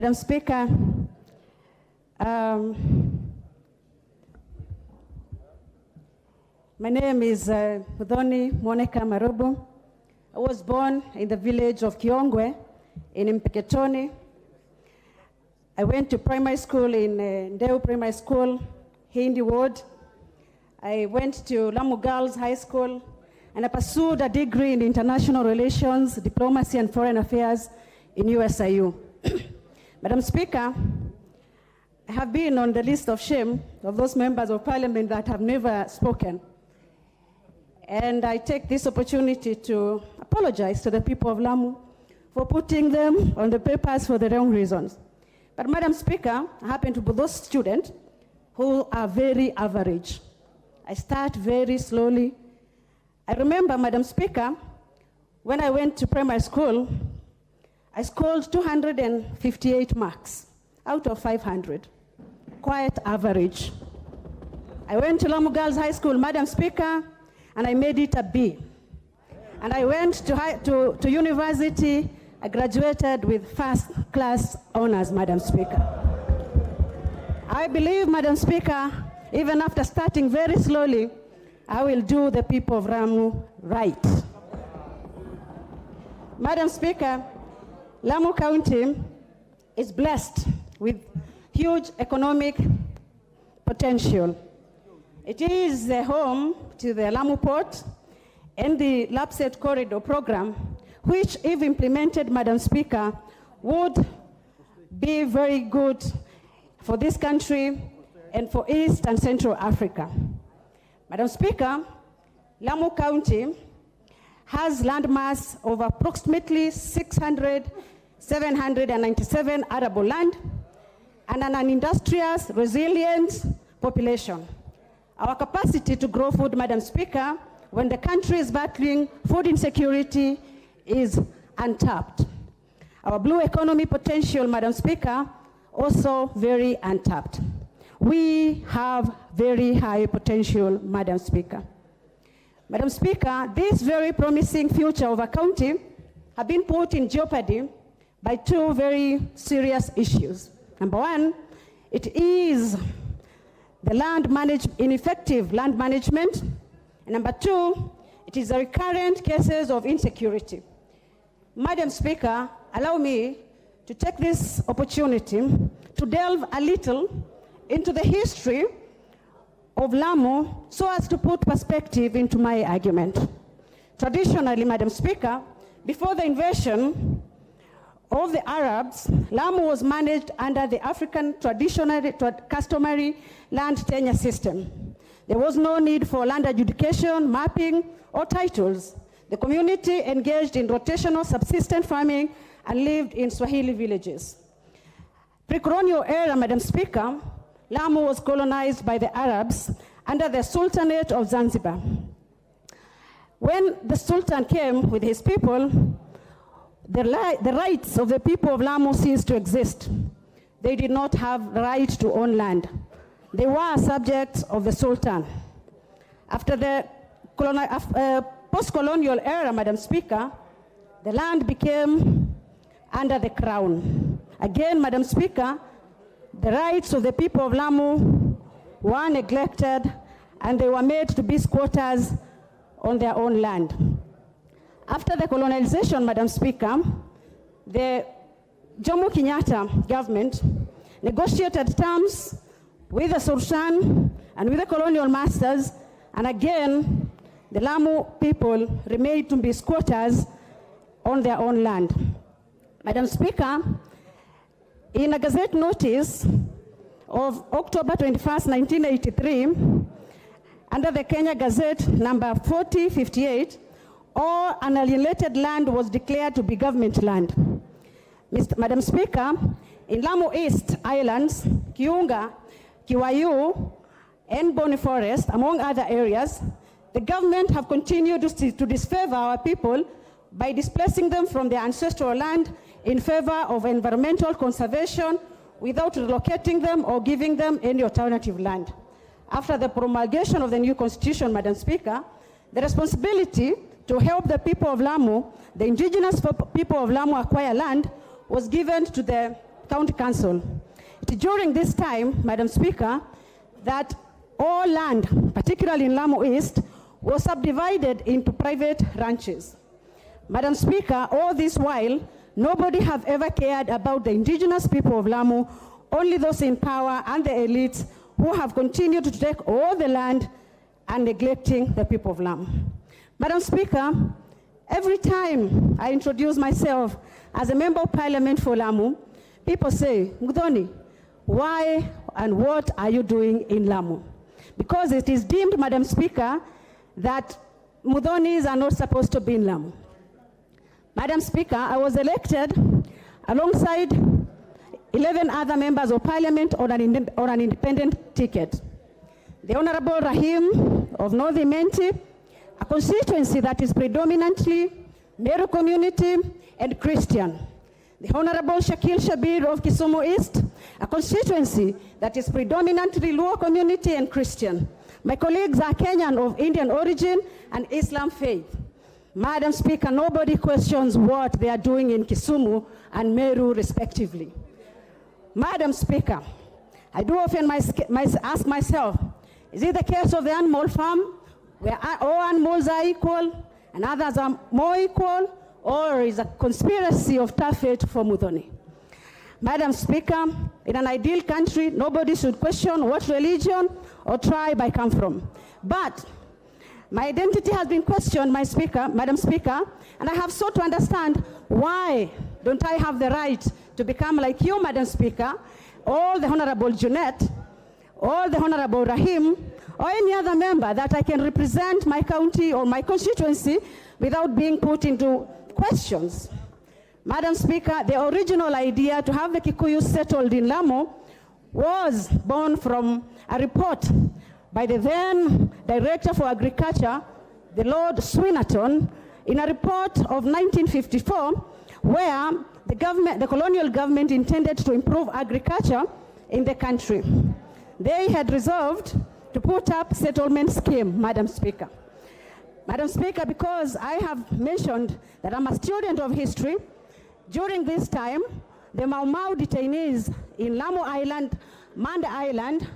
Madam Speaker, my name is Mudhoni Monica Marubu. I was born in the village of Kiongwe in Mpeketoni. I went to primary school in Ndeu Primary School, Hindi Ward. I went to Lamu Girls High School, and I pursued a degree in international relations, diplomacy, and foreign affairs in USIU. Madam Speaker, I have been on the list of shame of those members of parliament that have never spoken. And I take this opportunity to apologize to the people of Lamu for putting them on the papers for the wrong reasons. But Madam Speaker, I happen to be those students who are very average. I start very slowly. I remember, Madam Speaker, when I went to primary school, I scored 258 marks out of 500, quite average. I went to Lamu Girls High School, Madam Speaker, and I made it a B. And I went to university. I graduated with first class honors, Madam Speaker. I believe, Madam Speaker, even after starting very slowly, I will do the people of Lamu right. Madam Speaker, Lamu County is blessed with huge economic potential. It is the home to the Lamu Port and the Lapsset Corridor program, which, if implemented, Madam Speaker, would be very good for this country and for East and Central Africa. Madam Speaker, Lamu County has landmass of approximately 797 arable land and an industrious, resilient population. Our capacity to grow food, Madam Speaker, when the country is battling food insecurity is untapped. Our blue economy potential, Madam Speaker, also very untapped. We have very high potential, Madam Speaker. Madam Speaker, this very promising future of our county have been put in jeopardy by two very serious issues. Number one, it is the ineffective land management. And number two, it is the recurrent cases of insecurity. Madam Speaker, allow me to take this opportunity to delve a little into the history of Lamu so as to put perspective into my argument. Traditionally, Madam Speaker, before the invasion of the Arabs, Lamu was managed under the African customary land tenure system. There was no need for land adjudication, mapping, or titles. The community engaged in rotational subsistence farming and lived in Swahili villages. Pre-colonial era, Madam Speaker, Lamu was colonized by the Arabs under the Sultanate of Zanzibar. When the Sultan came with his people, the rights of the people of Lamu ceased to exist. They did not have the right to own land. They were subjects of the Sultan. After the post-colonial era, Madam Speaker, the land became under the crown. Again, Madam Speaker, the rights of the people of Lamu were neglected and they were made to be squatters on their own land. After the colonization, Madam Speaker, the Jomo Kenyatta government negotiated terms with the Sultan and with the colonial masters, and again, the Lamu people remained to be squatters on their own land. Madam Speaker, in a Gazette notice of October 21st, 1983, under the Kenya Gazette number 4058, all unalienated land was declared to be government land. Madam Speaker, in Lamu East Islands, Kiunga, Kiwayu, and Boni Forest, among other areas, the government have continued to disfavor our people by displacing them from their ancestral land in favor of environmental conservation without relocating them or giving them any alternative land. After the promulgation of the new constitution, Madam Speaker, the responsibility to help the people of Lamu, the indigenous people of Lamu, acquire land was given to the County Council. It is during this time, Madam Speaker, that all land, particularly in Lamu East, was subdivided into private ranches. Madam Speaker, all this while, nobody have ever cared about the indigenous people of Lamu, only those in power and the elites who have continued to take all the land and neglecting the people of Lamu. Madam Speaker, every time I introduce myself as a member of parliament for Lamu, people say, Muthoni, why and what are you doing in Lamu? Because it is deemed, Madam Speaker, that Muthonis are not supposed to be in Lamu. Madam Speaker, I was elected alongside 11 other members of parliament on an independent ticket. The Honorable Rahim of North Imenti, a constituency that is predominantly Meru community and Christian. The Honorable Shakil Shabir of Kisumu East, a constituency that is predominantly Luo community and Christian. My colleagues are Kenyan of Indian origin and Islam faith. Madam Speaker, nobody questions what they are doing in Kisumu and Meru respectively. Madam Speaker, I do often ask myself, is it the case of the animal farm where all animals are equal and others are more equal, or is a conspiracy of Tafet for Muthoni? Madam Speaker, in an ideal country, nobody should question what religion or tribe I come from. But my identity has been questioned, Madam Speaker, and I have sought to understand why don't I have the right to become like you, Madam Speaker, or the Honorable Jeanette, or the Honorable Rahim, or any other member that I can represent my county or my constituency without being put into questions. Madam Speaker, the original idea to have the Kikuyu settled in Lamu was born from a report by the then Director for Agriculture, the Lord Swinnerton, in a report of 1954, where the colonial government intended to improve agriculture in the country. They had resolved to put up settlement scheme, Madam Speaker. Madam Speaker, because I have mentioned that I'm a student of history, during this time, the Mau Mau detainees in Lamu Island, Manda Island,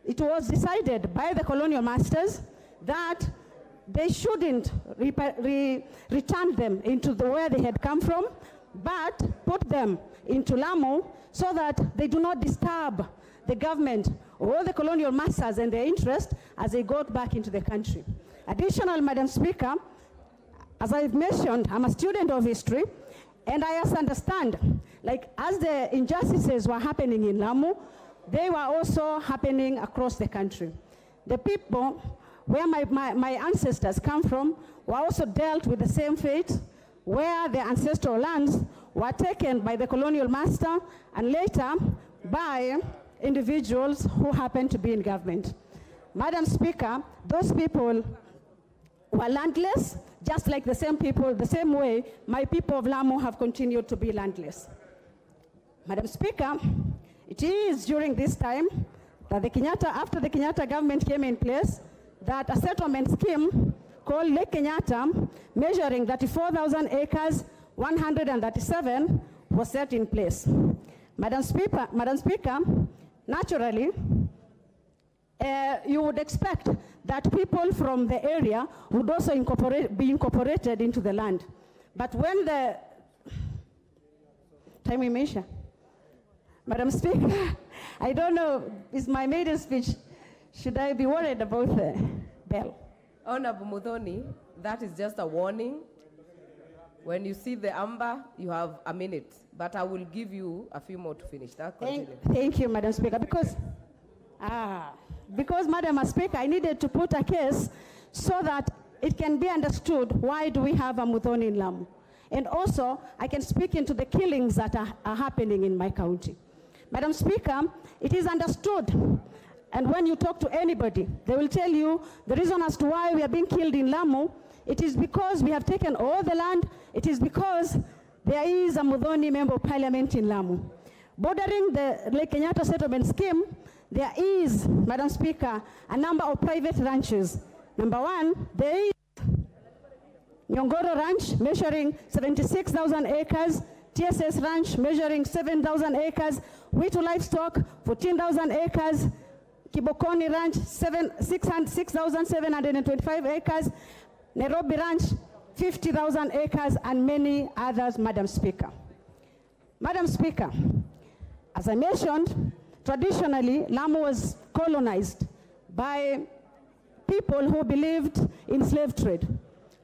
it was decided by the colonial masters that they shouldn't return them into where they had come from, but put them into Lamu so that they do not disturb the government or the colonial masters and their interest as they got back into the country. Additionally, Madam Speaker, as I've mentioned, I'm a student of history, and I also understand, like as the injustices were happening in Lamu, they were also happening across the country. The people where my ancestors come from were also dealt with the same fate, where their ancestral lands were taken by the colonial master and later by individuals who happened to be in government. Madam Speaker, those people were landless, just like the same way my people of Lamu have continued to be landless. Madam Speaker, it is during this time that after the Kenyatta government came in place, that a settlement scheme called Lake Kenyatta, measuring 34,000 acres, 137, was set in place. Madam Speaker, naturally, you would expect that people from the area would also be incorporated into the land. But when the time we measure, Madam Speaker, I don't know, is my maiden speech, should I be worried about the bell? Honorable Muthoni, that is just a warning. When you see the amber, you have a minute, but I will give you a few more to finish. Thank you, Madam Speaker, because Madam Speaker, I needed to put a case so that it can be understood why do we have a Muthoni in Lamu. And also, I can speak into the killings that are happening in my county. Madam Speaker, it is understood, and when you talk to anybody, they will tell you the reason as to why we are being killed in Lamu, it is because we have taken all the land, it is because there is a Muthoni member of parliament in Lamu. Bordering the Lake Kenyatta settlement scheme, there is, Madam Speaker, a number of private ranches. Number one, there is Nyongoro Ranch, measuring 76,000 acres, TSS Ranch measuring 7,000 acres, Witu Livestock 14,000 acres, Kibokoni Ranch 6,725 acres, Nairobi Ranch 50,000 acres, and many others, Madam Speaker. Madam Speaker, as I mentioned, traditionally, Lamu was colonized by people who believed in slave trade.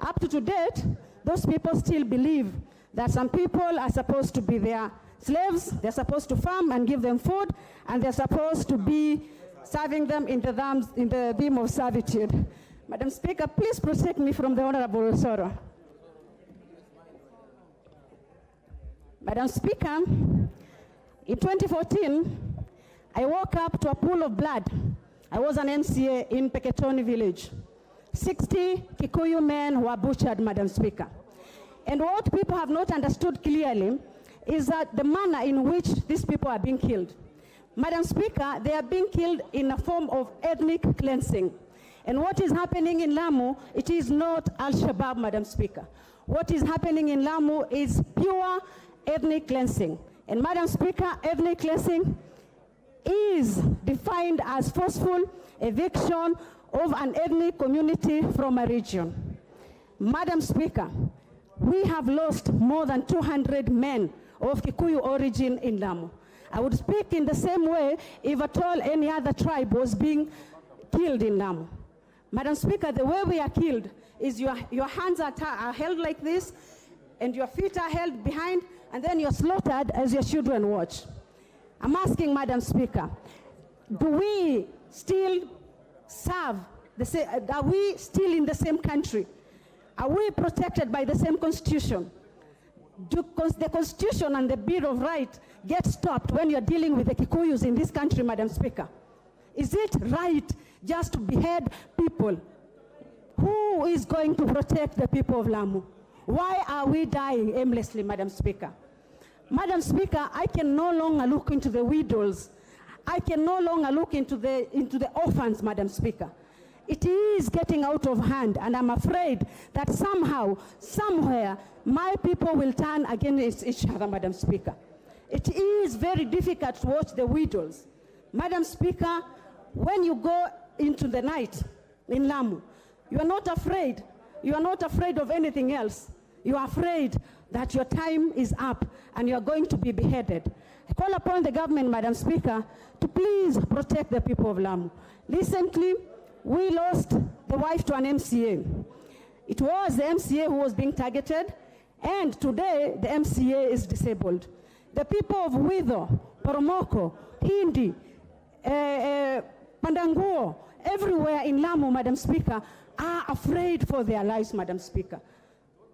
Up to date, those people still believe that some people are supposed to be their slaves, they're supposed to farm and give them food, and they're supposed to be serving them in the theme of servitude. Madam Speaker, please protect me from the Honorable Osoro. Madam Speaker, in 2014, I woke up to a pool of blood. I was an MCA in Peketoni village. 60 Kikuyu men were butchered, Madam Speaker. And what people have not understood clearly is that the manner in which these people are being killed. Madam Speaker, they are being killed in a form of ethnic cleansing. And what is happening in Lamu, it is not Al-Shabaab, Madam Speaker. What is happening in Lamu is pure ethnic cleansing. And Madam Speaker, ethnic cleansing is defined as forceful eviction of an ethnic community from a region. Madam Speaker, we have lost more than 200 men of Kikuyu origin in Lamu. I would speak in the same way if at all any other tribe was being killed in Lamu. Madam Speaker, the way we are killed is your hands are held like this, and your feet are held behind, and then you're slaughtered as your children watch. I'm asking, Madam Speaker, do we still serve the same, are we still in the same country? Are we protected by the same constitution? Do the constitution and the Bill of Rights get stopped when you're dealing with the Kikuyus in this country, Madam Speaker? Is it right just to behead people? Who is going to protect the people of Lamu? Why are we dying aimlessly, Madam Speaker? Madam Speaker, I can no longer look into the widows. I can no longer look into the orphans, Madam Speaker. It is getting out of hand, and I'm afraid that somehow, somewhere, my people will turn against each other, Madam Speaker. It is very difficult to watch the widows. Madam Speaker, when you go into the night in Lamu, you are not afraid. You are not afraid of anything else. You are afraid that your time is up and you are going to be beheaded. I call upon the government, Madam Speaker, to please protect the people of Lamu. Recently, we lost the wife to an MCA. It was the MCA who was being targeted, and today the MCA is disabled. The people of Wido, Poromoko, Hindi, Pandanguo, everywhere in Lamu, Madam Speaker, are afraid for their lives, Madam Speaker.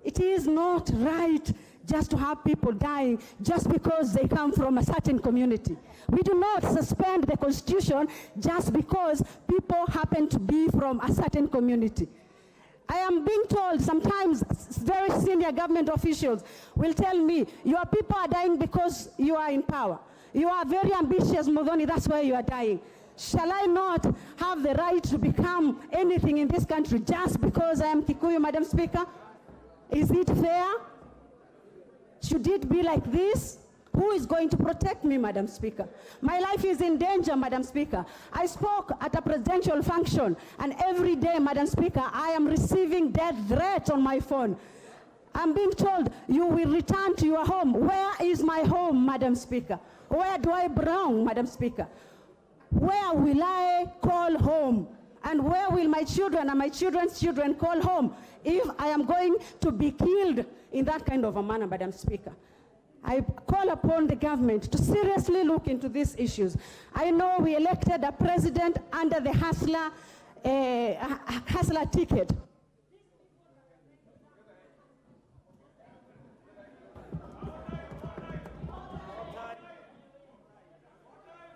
It is not right just to have people dying just because they come from a certain community. We do not suspend the Constitution just because people happen to be from a certain community. I am being told sometimes very senior government officials will tell me, your people are dying because you are in power. You are very ambitious, Muthoni, that's why you are dying. Shall I not have the right to become anything in this country just because I am Kikuyu, Madam Speaker? Is it fair? Should it be like this? Who is going to protect me, Madam Speaker? My life is in danger, Madam Speaker. I spoke at a presidential function, and every day, Madam Speaker, I am receiving death threats on my phone. I'm being told, you will return to your home. Where is my home, Madam Speaker? Where do I belong, Madam Speaker? Where will I call home? And where will my children and my children's children call home if I am going to be killed in that kind of a manner, Madam Speaker? I call upon the government to seriously look into these issues. I know we elected a president under the hustler ticket.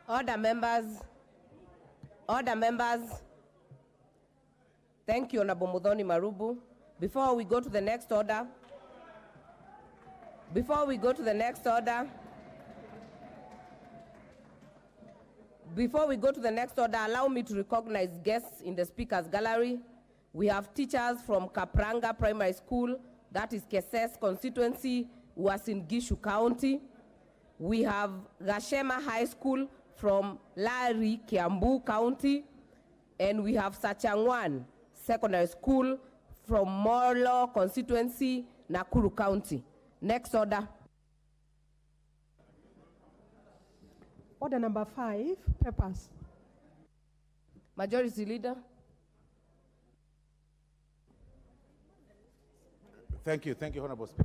Order, members. Order, members. Thank you, Honorable Muthoni Marubu. Before we go to the next order, allow me to recognize guests in the speakers gallery. We have teachers from Kapranga Primary School, that is Keses constituency. Uasin Gishu County. We have Gashema High School from Lari, Kiambu County. And we have Sachangwan Secondary School from Molo constituency, Nakuru County. Next order. Order number 5, papers. Majority Leader. Thank you, Honorable Speaker.